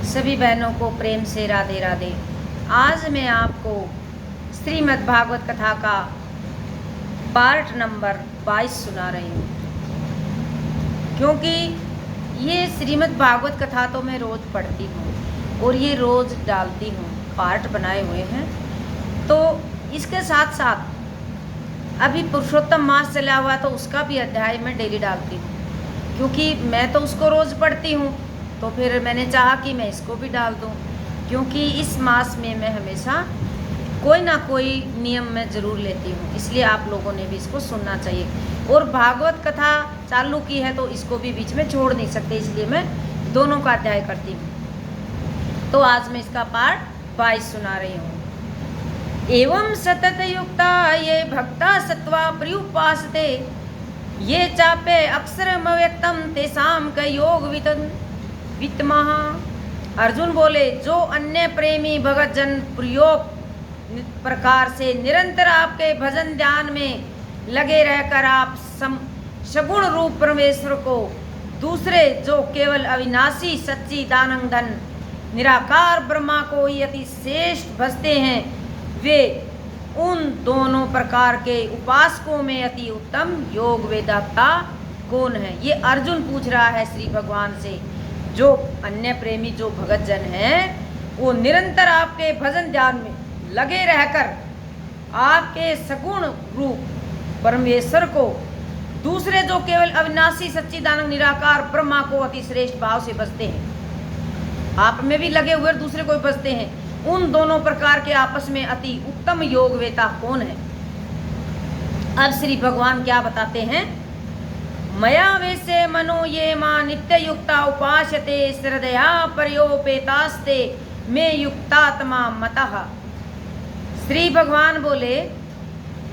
सभी बहनों को प्रेम से राधे राधे। आज मैं आपको श्रीमद् भागवत कथा का पार्ट नंबर 22 सुना रही हूँ, क्योंकि ये श्रीमद् भागवत कथा तो मैं रोज़ पढ़ती हूँ और ये रोज़ डालती हूँ, पार्ट बनाए हुए हैं। तो इसके साथ साथ अभी पुरुषोत्तम मास चला हुआ तो उसका भी अध्याय मैं डेली डालती हूँ, क्योंकि मैं तो उसको रोज़ पढ़ती हूँ, तो फिर मैंने चाहा कि मैं इसको भी डाल दूँ, क्योंकि इस मास में मैं हमेशा कोई ना कोई नियम मैं ज़रूर लेती हूँ, इसलिए आप लोगों ने भी इसको सुनना चाहिए। और भागवत कथा चालू की है तो इसको भी बीच में छोड़ नहीं सकते, इसलिए मैं दोनों का अध्याय करती हूँ। तो आज मैं इसका पार्ट 22 सुना रही हूँ। एवं सतत युक्ता ये भक्ता सत्वा प्रयुपासते ये चापे अक्षरमव्यक्तम तेसाम क योग वित्तमः। अर्जुन बोले, जो अन्य प्रेमी भगत जन प्रयोग प्रकार से निरंतर आपके भजन ध्यान में लगे रहकर आप सगुण रूप परमेश्वर को दूसरे जो केवल अविनाशी सच्चिदानंदन निराकार ब्रह्मा को ही अति श्रेष्ठ भजते हैं, वे उन दोनों प्रकार के उपासकों में अति उत्तम योग वेदाता कौन है। ये अर्जुन पूछ रहा है श्री भगवान से। जो अन्य प्रेमी जो भगत जन हैं वो निरंतर आपके भजन ध्यान में लगे रहकर आपके सगुण रूप परमेश्वर को दूसरे जो केवल अविनाशी सच्चिदानंद निराकार ब्रह्मा को अति श्रेष्ठ भाव से भजते हैं, आप में भी लगे हुए दूसरे को भजते हैं, उन दोनों प्रकार के आपस में अति उत्तम योग वेता कौन है। अब श्री भगवान क्या बताते हैं। मया वैसे मनो ये मां नित्य युक्ता उपासते श्रद्धया पर्योपेतास्ते में युक्तात्मा मतः। श्री भगवान बोले,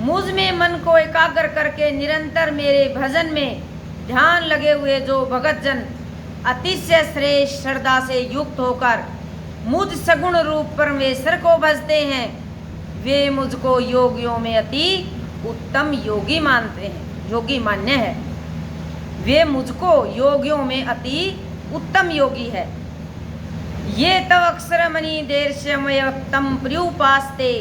मुझ में मन को एकाग्र करके निरंतर मेरे भजन में ध्यान लगे हुए जो भगत जन अतिशय श्रेष्ठ श्रद्धा से युक्त होकर मुझ सगुण रूप परमेश्वर को भजते हैं, वे मुझको योगियों में अति उत्तम योगी मानते हैं, योगी मान्य है। वे मुझको योगियों में अति उत्तम योगी है। ये तव अक्षर मणि देर्ष्यमयक्तम प्रयुपास्ते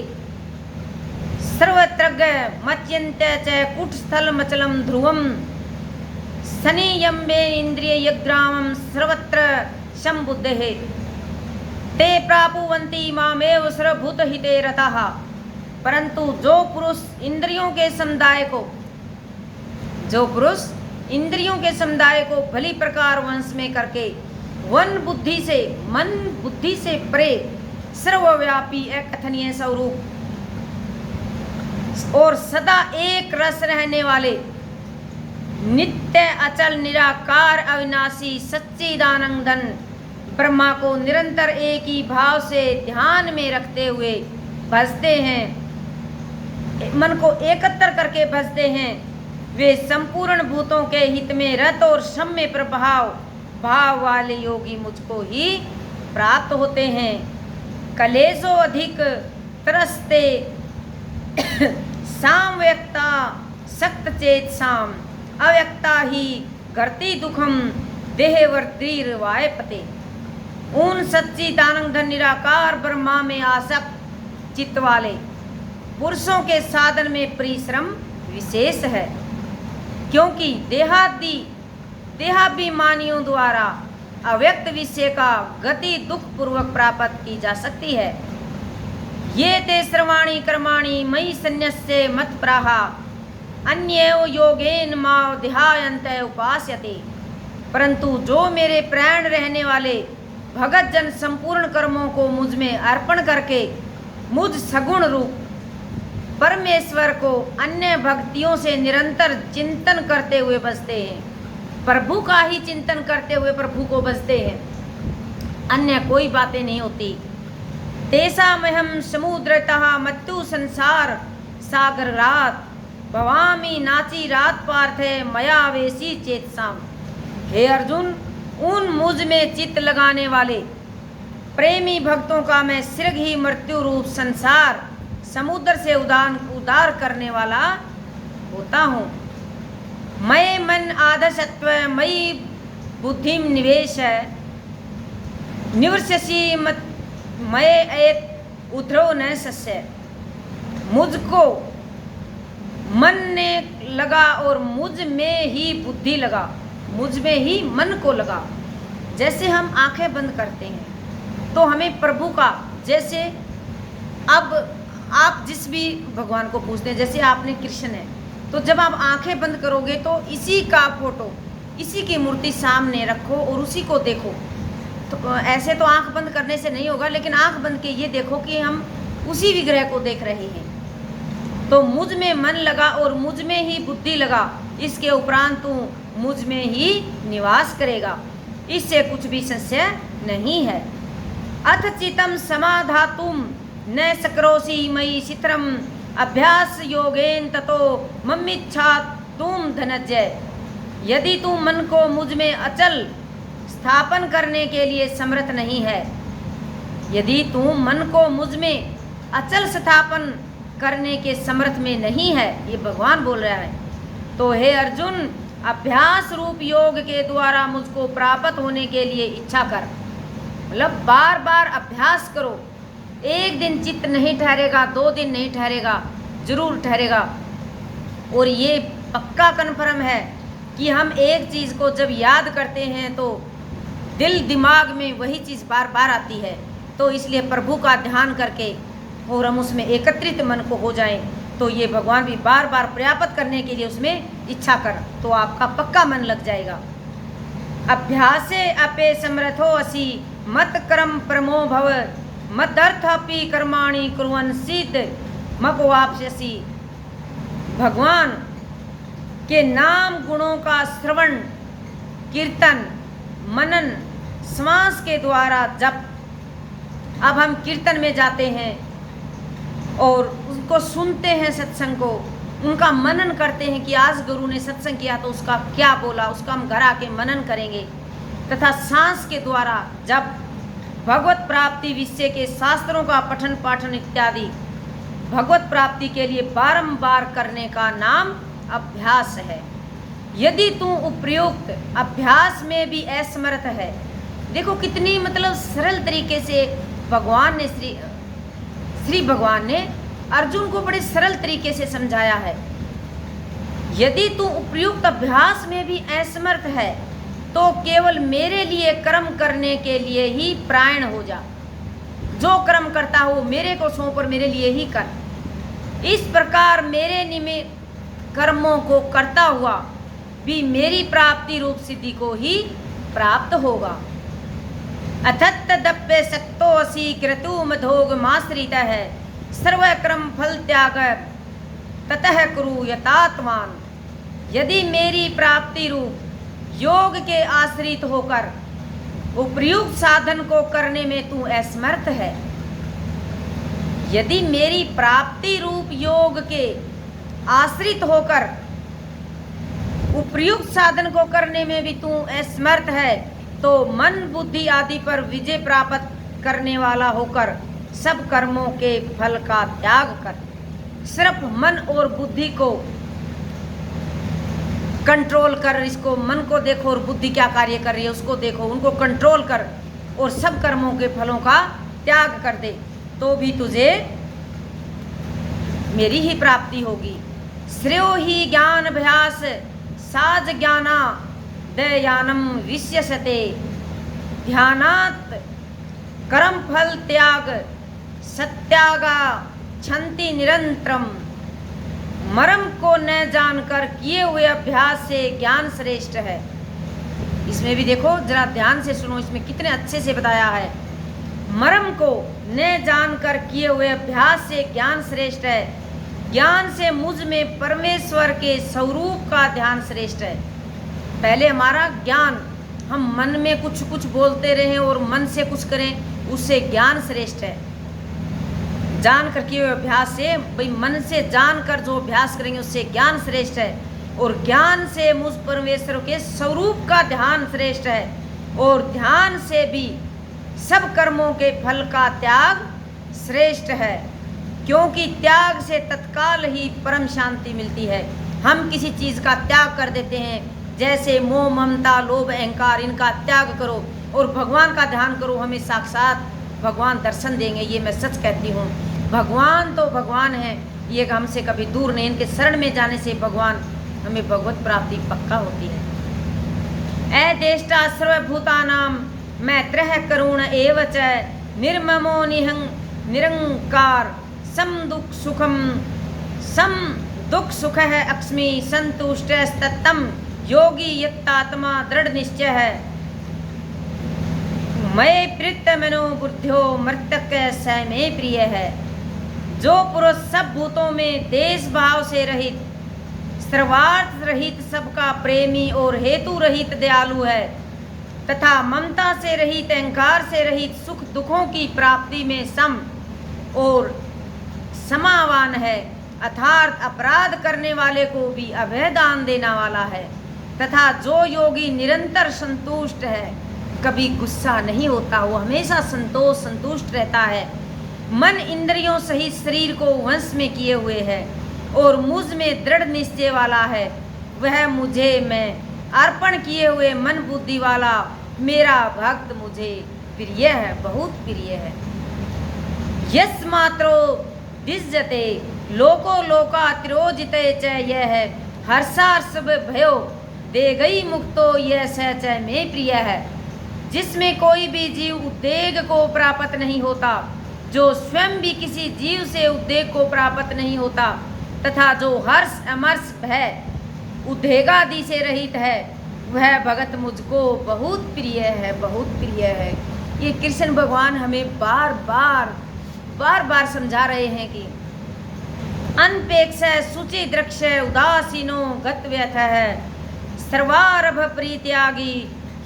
सर्वत्रग मच्यन्ते च कुटस्थल मचलम ध्रुवम सनियम्बे इंद्रिय यग्रामम सर्वत्र संबुद्धे ते प्रापुवन्ति मामेव सर्वभूत हिते रतः। परंतु जो पुरुष इंद्रियों के समुदाय को भली प्रकार वंश में करके मन बुद्धि से परे सर्वव्यापी अकथनीय स्वरूप और सदा एक रस रहने वाले नित्य अचल निराकार अविनाशी सच्चिदानंदन ब्रह्मा को निरंतर एक ही भाव से ध्यान में रखते हुए भजते हैं, मन को एकत्र करके भजते हैं, वे संपूर्ण भूतों के हित में रत और सम्य प्रभाव भाव वाले योगी मुझको ही प्राप्त होते हैं। कलेशो अधिक त्रस्ते सामव्यक्ता सक्त चेत साम अव्यक्ता ही घरती दुखम देहवर्तीर वायपते। उन सच्चिदानंद निराकार ब्रह्मा में आसक्त चित्त वाले पुरुषों के साधन में परिश्रम विशेष है, क्योंकि देहाभिमानियों द्वारा अव्यक्त विषय का गति दुख पूर्वक प्राप्त की जा सकती है। ये ते सर्वाणि कर्माणि मयि सन्न्यस्य मत प्राहा अन्येव योगेन मां ध्यायन्ते उपास्यते। परंतु जो मेरे प्राण रहने वाले भगत जन संपूर्ण कर्मों को मुझ में अर्पण करके मुझ सगुण रूप परमेश्वर को अन्य भक्तियों से निरंतर चिंतन करते हुए बसते हैं, प्रभु का ही चिंतन करते हुए प्रभु को बसते हैं, अन्य कोई बातें नहीं होती। तेषामहं समुद्रतः मत्तु संसार सागर रात भवामी नाची रात पार्थे मया वेशी चेतसाम। हे अर्जुन, उन मुझ में चित्त लगाने वाले प्रेमी भक्तों का मैं शीघ्र ही मृत्यु रूप संसार समुद्र से उदार करने वाला होता हूँ। मैं मन आदसत्व मई बुद्धिम निवेश है। निवृश्यसि मत मय एत उतरो न सस्य। मुझको मन ने लगा और मुझ में ही बुद्धि लगा, मुझ में ही मन को लगा। जैसे हम आंखें बंद करते हैं तो हमें प्रभु का, जैसे अब आप जिस भी भगवान को पूछते हैं, जैसे आपने कृष्ण है, तो जब आप आंखें बंद करोगे तो इसी का फोटो, इसी की मूर्ति सामने रखो और उसी को देखो। तो ऐसे तो आंख बंद करने से नहीं होगा, लेकिन आंख बंद के ये देखो कि हम उसी विग्रह को देख रहे हैं। तो मुझ में मन लगा और मुझ में ही बुद्धि लगा, इसके उपरांत तू मुझ में ही निवास करेगा, इससे कुछ भी संशय नहीं है। अथ चितम समाधातुम न सकरोषि मयि चित्रम अभ्यास योगेन ततो मम्मिच्छा तुम धनंजय। यदि तू मन को मुझ में अचल स्थापन करने के लिए समर्थ नहीं है, यदि तू मन को मुझ में अचल स्थापन करने के समर्थ में नहीं है, ये भगवान बोल रहा है, तो हे अर्जुन अभ्यास रूप योग के द्वारा मुझको प्राप्त होने के लिए इच्छा कर। मतलब बार बार अभ्यास करो। एक दिन चित्त नहीं ठहरेगा, 2 दिन नहीं ठहरेगा, जरूर ठहरेगा। और ये पक्का कन्फर्म है कि हम एक चीज़ को जब याद करते हैं तो दिल दिमाग में वही चीज़ बार बार आती है। तो इसलिए प्रभु का ध्यान करके और हम उसमें एकत्रित मन को हो जाएं, तो ये भगवान भी बार बार प्राप्त करने के लिए उसमें इच्छा कर, तो आपका पक्का मन लग जाएगा। अभ्यासे अपे समर्थो असि मत कर्म परमो भव मदर्थपि कर्माणि कुर्वन् सिद्ध मपवाप्स्यसि। भगवान के नाम गुणों का श्रवण, कीर्तन, मनन, श्वास के द्वारा जप। अब हम कीर्तन में जाते हैं और उनको सुनते हैं, सत्संग को, उनका मनन करते हैं कि आज गुरु ने सत्संग किया तो उसका क्या बोला, उसका हम घर आके मनन करेंगे। तथा सांस के द्वारा जब भगवत प्राप्ति विषय के शास्त्रों का पठन पाठन इत्यादि भगवत प्राप्ति के लिए बारंबार करने का नाम अभ्यास है। यदि तू उपयुक्त अभ्यास में भी असमर्थ है, देखो कितनी मतलब सरल तरीके से भगवान ने श्री भगवान ने अर्जुन को बड़े सरल तरीके से समझाया है। यदि तू उपयुक्त अभ्यास में भी असमर्थ है तो केवल मेरे लिए कर्म करने के लिए ही प्राण हो जा। जो कर्म करता हो मेरे को सौंप और मेरे लिए ही कर। इस प्रकार मेरे निमित्त कर्मों को करता हुआ भी मेरी प्राप्ति रूप सिद्धि को ही प्राप्त होगा। अथत्तदप्य सक्तो असि क्रतु मधोग माश्रिता है सर्वक्रम फल त्याग ततः कुरु यतात्मान। यदि मेरी प्राप्ति रूप योग के आश्रित होकर उपयुक्त साधन को करने में तू असमर्थ है, यदि मेरी प्राप्ति रूप योग के आश्रित होकर उपयुक्त साधन को करने में भी तू असमर्थ है, तो मन बुद्धि आदि पर विजय प्राप्त करने वाला होकर सब कर्मों के फल का त्याग कर। सिर्फ मन और बुद्धि को कंट्रोल कर, इसको मन को देखो और बुद्धि क्या कार्य कर रही है उसको देखो, उनको कंट्रोल कर और सब कर्मों के फलों का त्याग कर दे, तो भी तुझे मेरी ही प्राप्ति होगी। श्रेयो ही ज्ञान अभ्यास साज ज्ञाना दयानम विश्यसते ध्यानात् कर्म फल त्याग सत्यागा छंति निरंतरम। मर्म को न जानकर किए हुए अभ्यास से ज्ञान श्रेष्ठ है। इसमें भी देखो जरा ध्यान से सुनो, इसमें कितने अच्छे से बताया है। मर्म को न जानकर किए हुए अभ्यास से ज्ञान श्रेष्ठ है। ज्ञान से मुझ में परमेश्वर के स्वरूप का ध्यान श्रेष्ठ है। पहले हमारा ज्ञान, हम मन में कुछ कुछ बोलते रहें और मन से कुछ करें, उससे ज्ञान श्रेष्ठ है। जान कर किए हुए अभ्यास से, भाई मन से जान कर जो अभ्यास करेंगे उससे ज्ञान श्रेष्ठ है। और ज्ञान से मुझ परमेश्वर के स्वरूप का ध्यान श्रेष्ठ है। और ध्यान से भी सब कर्मों के फल का त्याग श्रेष्ठ है, क्योंकि त्याग से तत्काल ही परम शांति मिलती है। हम किसी चीज़ का त्याग कर देते हैं, जैसे मोह ममता लोभ अहंकार, इनका त्याग करो, और भगवान का ध्यान करो, हमें साक्षात भगवान दर्शन देंगे। ये मैं सच कहती हूँ। भगवान तो भगवान है, ये हमसे कभी दूर नहीं। इनके शरण में जाने से भगवान हमें भगवत प्राप्ति पक्का होती है। ए देष्टा सर्वभूतानां मैत्रः करुण एव च निर्ममो निरंकार सम दुख सुखः अक्ष्मी संतुष्टस्तत्तम योगी यत्तात्मा दृढ़ निश्चय है। मये प्रीत मनो बुद्ध्यो मर्तक स में प्रिय है। जो पुरुष सब भूतों में देश भाव से रहित, सर्वार्थ रहित, सबका प्रेमी और हेतु रहित दयालु है, तथा ममता से रहित, अहंकार से रहित, सुख दुखों की प्राप्ति में सम और समावान है, अर्थात अपराध करने वाले को भी अभय दान देने वाला है, तथा जो योगी निरंतर संतुष्ट है, कभी गुस्सा नहीं होता, वो हमेशा संतुष्ट रहता है, मन इंद्रियों सहित शरीर को वश में किए हुए है और मुझ में दृढ़ निश्चय वाला है, वह मुझे मैं अर्पण किए हुए मन बुद्धि वाला मेरा भक्त मुझे प्रिय है, बहुत प्रिय है। यस मात्रो दिज्जते लोको लोका तिरोजिते च यह है हर्षार्ष भयो दे गई मुक्तो यह सच में प्रिय है। जिसमें कोई भी जीव उद्वेग को प्राप्त नहीं होता, जो स्वयं भी किसी जीव से उद्वेग को प्राप्त नहीं होता, तथा जो हर्ष अमर्ष भय उद्वेगादि से रहित है, वह भगत मुझको बहुत प्रिय है, बहुत प्रिय है। ये कृष्ण भगवान हमें बार बार समझा रहे हैं कि अनपेक्ष शुचि दृक्ष उदासीनो गत व्यथ है सर्वारभ परित्यागी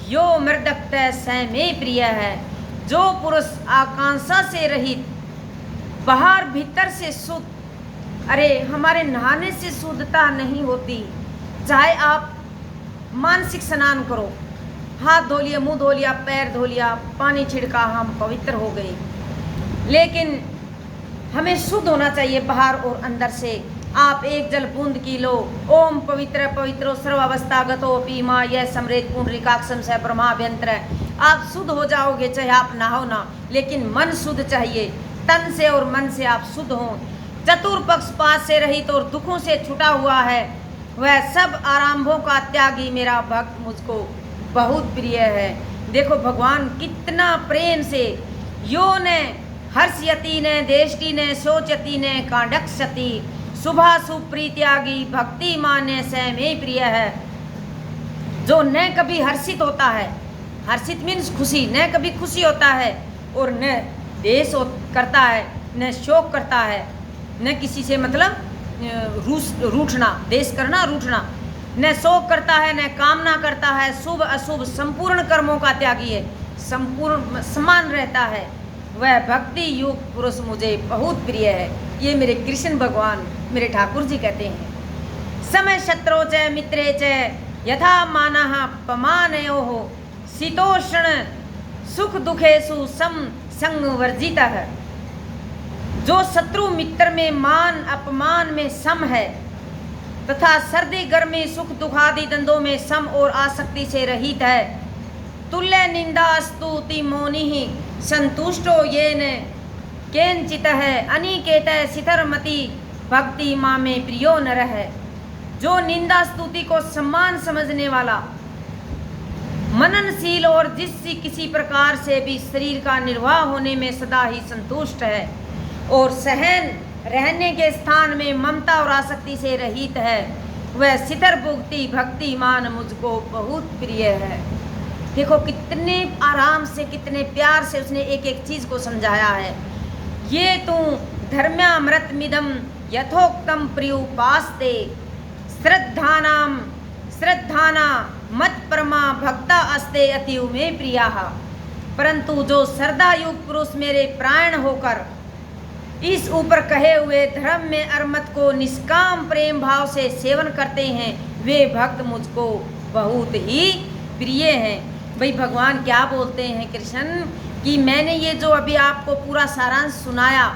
यो मृदक्त स में प्रिय है। जो पुरुष आकांक्षा से रहित, बाहर भीतर से शुद्ध, अरे हमारे नहाने से शुद्धता नहीं होती, चाहे आप मानसिक स्नान करो, हाथ धो लिया, मुंह धो लिया, पैर धो लिया, पानी छिड़का, हम पवित्र हो गए, लेकिन हमें शुद्ध होना चाहिए बाहर और अंदर से। आप एक जल बूंद की लो, ओम पवित्र पवित्रो सर्वावस्था गतो पीमा यह समृत पुंडरीकाक्षम से ब्रह्माभ्यंतर, आप शुद्ध हो जाओगे, चाहे आप नहाओ ना, लेकिन मन शुद्ध चाहिए, तन से और मन से आप शुद्ध हों। चतुर्पक्षपात से रहित और दुखों से छुटा हुआ है, वह सब आरंभों का त्यागी मेरा भक्त मुझको बहुत प्रिय है। देखो भगवान कितना प्रेम से, यो ने हर्षयति ने देष्टि ने शोचति ने कांडक्षति शुभा सुप्रीत्यागी भक्ति मान्य स में प्रिय है। जो न कभी हर्षित होता है, हर्षित मीन्स खुशी, न कभी खुशी होता है, और न देश करता है, न शोक करता है, न किसी से मतलब रूठना, देश करना, रूठना, न शोक करता है, न कामना करता है, शुभ अशुभ संपूर्ण कर्मों का त्यागी है, संपूर्ण समान रहता है, वह भक्ति युक्त पुरुष मुझे बहुत प्रिय है। ये मेरे कृष्ण भगवान, मेरे ठाकुर जी कहते हैं। समय शत्रो च मित्रे च यथा मानः पमानयोः शीतोष्ण सुख दुखेषु सम संग वर्जितः। जो शत्रु मित्र में मान अपमान में सम है, तथा सर्दी गर्मी सुख दुखादि द्वंद्वों में सम और आसक्ति से रहित है, तुल्य निंदा स्तुति मौनि ही संतुष्टो येन केनचित है अनिकेत शिथरमति भक्ति माँ में प्रियो नर है। जो निंदा स्तुति को सम्मान समझने वाला, मननशील और जिससे किसी प्रकार से भी शरीर का निर्वाह होने में सदा ही संतुष्ट है, और सहन रहने के स्थान में ममता और आसक्ति से रहित है, वह शिथर भुक्ति भक्तिमान मुझको बहुत प्रिय है। देखो कितने आराम से, कितने प्यार से उसने एक एक चीज को समझाया है। ये तू धर्म्यामृत मिदम यथोक्तम प्रियुपास्ते श्रद्धाना मत परमा भक्ता अस्ते अतिउ में प्रिया। परंतु जो श्रद्धा युक्त पुरुष मेरे प्राण होकर इस ऊपर कहे हुए धर्म में अरमत को निष्काम प्रेम भाव से सेवन करते हैं, वे भक्त मुझको बहुत ही प्रिय हैं। भाई भगवान क्या बोलते हैं कृष्ण कि मैंने ये जो अभी आपको पूरा सारांश सुनाया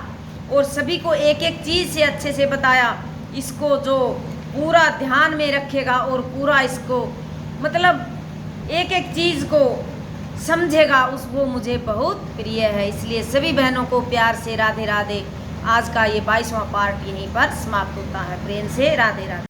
और सभी को एक एक चीज़ से अच्छे से बताया, इसको जो पूरा ध्यान में रखेगा और पूरा इसको मतलब एक एक चीज़ को समझेगा उस वो मुझे बहुत प्रिय है। इसलिए सभी बहनों को प्यार से राधे राधे। आज का ये 22वां पार्ट यहीं पर समाप्त होता है। प्रेम से राधे राधे।